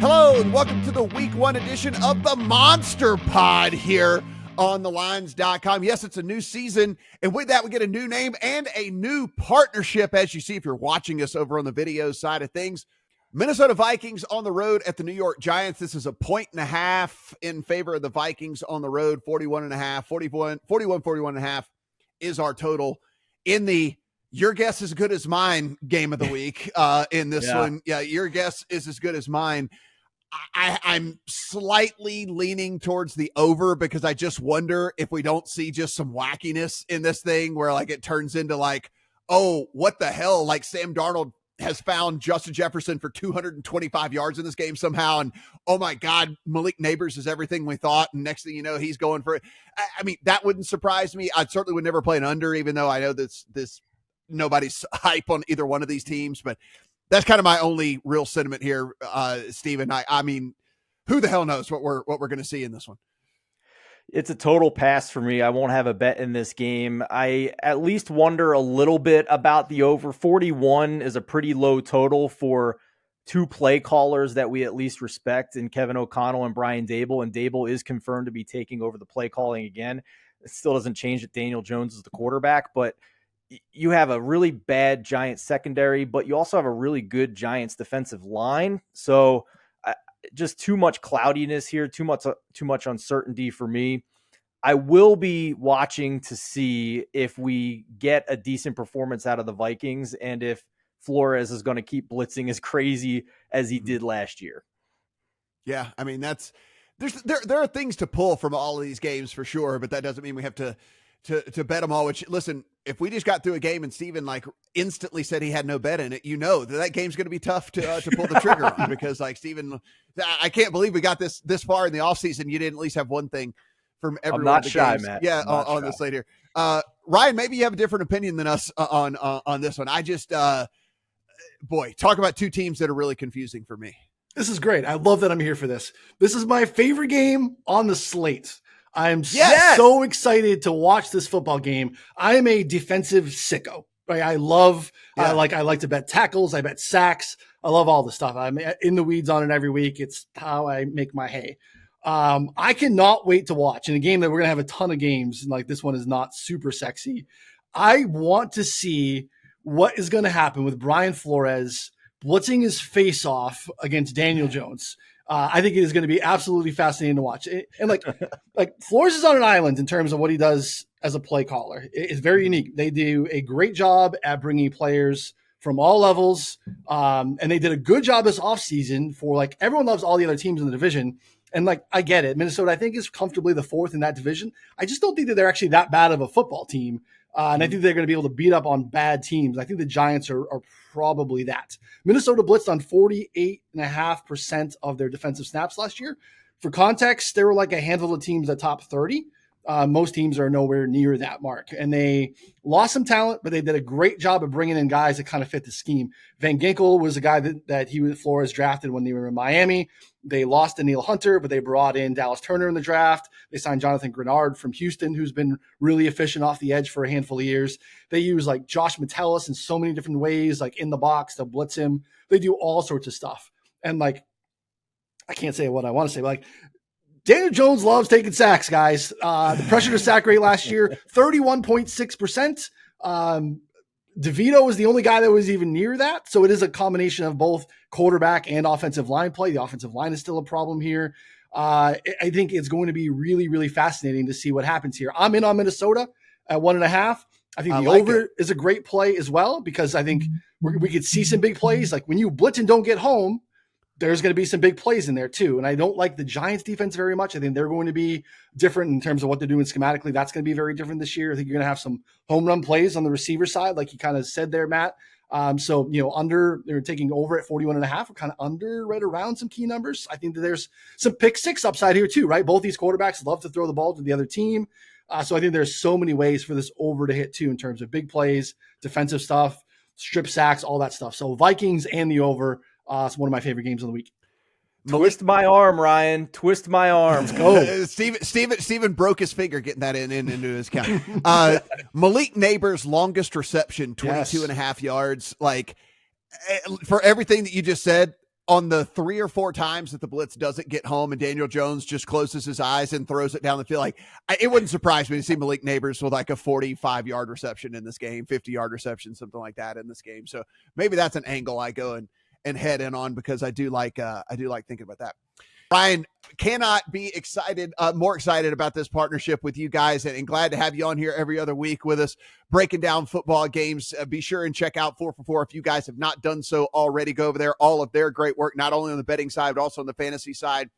Hello and welcome to the week 1 edition of the Monster Pod here on thelines.com. Yes, it's a new season, and with that we get a new name and a new partnership, as you see if you're watching us over on the video side of things. Minnesota Vikings on the road at the New York Giants. This is a 1.5 in favor of the Vikings on the road. 41.5 is our total in the your guess is as good as mine game of the week in this one. Yeah, your guess is as good as mine. I'm slightly leaning towards the over because I just wonder if we don't see just some wackiness in this thing where like it turns into like, oh, what the hell? Like Sam Darnold has found Justin Jefferson for 225 yards in this game somehow. And oh my God, Malik Neighbors is everything we thought. And next thing you know, he's going for it. I mean, that wouldn't surprise me. I certainly would never play an under, even though I know this nobody's hype on either one of these teams, but that's kind of my only real sentiment here, Steven. I mean, who the hell knows what we're going to see in this one? It's a total pass for me. I won't have a bet in this game. I at least wonder a little bit about the over. 41 is a pretty low total for two play callers that we at least respect in Kevin O'Connell and Brian Dable. And Dable is confirmed to be taking over the play calling again. It still doesn't change that Daniel Jones is the quarterback, but you have a really bad Giants secondary, but you also have a really good Giants defensive line. So just too much cloudiness here, too much uncertainty for me. I will be watching to see if we get a decent performance out of the Vikings and if Flores is going to keep blitzing as crazy as he did last year. Yeah, I mean, there are things to pull from all of these games for sure, but that doesn't mean we have to bet them all, which listen, if we just got through a game and Steven like instantly said he had no bet in it, you know that game's going to be tough to pull the trigger on because like Steven, I can't believe we got this far in the offseason. You didn't at least have one thing from everyone. I'm not shy, Matt. Yeah, on the slate here. Ryan, maybe you have a different opinion than us on this one. I just, boy, talk about two teams that are really confusing for me. This is great. I love that I'm here for this. This is my favorite game on the slate. I'm so excited to watch this football game. I am a defensive sicko. Right? I like to bet tackles. I bet sacks. I love all the stuff. I'm in the weeds on it every week. It's how I make my hay. I cannot wait to watch in a game that we're going to have a ton of games. And like this one is not super sexy. I want to see what is going to happen with Brian Flores blitzing his face off against Daniel Jones. I think it is going to be absolutely fascinating to watch. And like Flores is on an island in terms of what he does as a play caller. It's very unique. They do a great job at bringing players from all levels. And they did a good job this offseason for like everyone loves all the other teams in the division. And like, I get it. Minnesota, I think, is comfortably the 4th in that division. I just don't think that they're actually that bad of a football team. And I think they're going to be able to beat up on bad teams. I think the Giants are probably that. Minnesota blitzed on 48.5% of their defensive snaps last year. For context, there were like a handful of teams at top 30. Most teams are nowhere near that mark. And they lost some talent, but they did a great job of bringing in guys that kind of fit the scheme. Van Ginkel was a guy that Flores drafted when they were in Miami. They lost to Neil Hunter, but they brought in Dallas Turner in the draft. They signed Jonathan Grenard from Houston, who's been really efficient off the edge for a handful of years. They use like Josh Metellus in so many different ways, like in the box to blitz him. They do all sorts of stuff. And like, I can't say what I want to say, but like, Daniel Jones loves taking sacks, guys. The pressure to sack rate last year, 31.6%. DeVito was the only guy that was even near that. So it is a combination of both quarterback and offensive line play. The offensive line is still a problem here. I think it's going to be really, really fascinating to see what happens here. I'm in on Minnesota at 1.5. I think the over is a great play as well, because I think we could see some big plays. Like when you blitz and don't get home, there's going to be some big plays in there too. And I don't like the Giants defense very much. I think they're going to be different in terms of what they're doing schematically. That's going to be very different this year. I think you're going to have some home run plays on the receiver side, like you kind of said there, Matt. So, they're taking over at 41.5. We're kind of under right around some key numbers. I think that there's some pick six upside here too, right? Both these quarterbacks love to throw the ball to the other team. So I think there's so many ways for this over to hit too, in terms of big plays, defensive stuff, strip sacks, all that stuff. So Vikings and the over. It's one of my favorite games of the week. Twist my arm, Ryan. Twist my arm. Let's go. Steven broke his finger getting that into his count. Malik Neighbors' longest reception, 22.5 yards. Like, for everything that you just said, on the 3 or 4 times that the blitz doesn't get home and Daniel Jones just closes his eyes and throws it down the field, like it wouldn't surprise me to see Malik Neighbors with like a 45-yard reception in this game, 50-yard reception, something like that in this game. So maybe that's an angle I go and head in on, because I do like thinking about that. Ryan, cannot be more excited about this partnership with you guys, and glad to have you on here every other week with us, breaking down football games. Be sure and check out 4 for 4 if you guys have not done so already. Go over there. All of their great work, not only on the betting side, but also on the fantasy side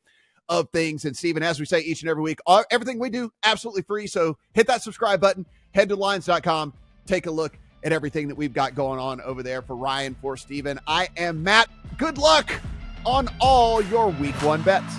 of things. And Steven, as we say each and every week, everything we do, absolutely free. So hit that subscribe button, head to lines.com, take a look at everything that we've got going on over there. For Ryan, for Steven, I am Matt. Good luck on all your week 1 bets.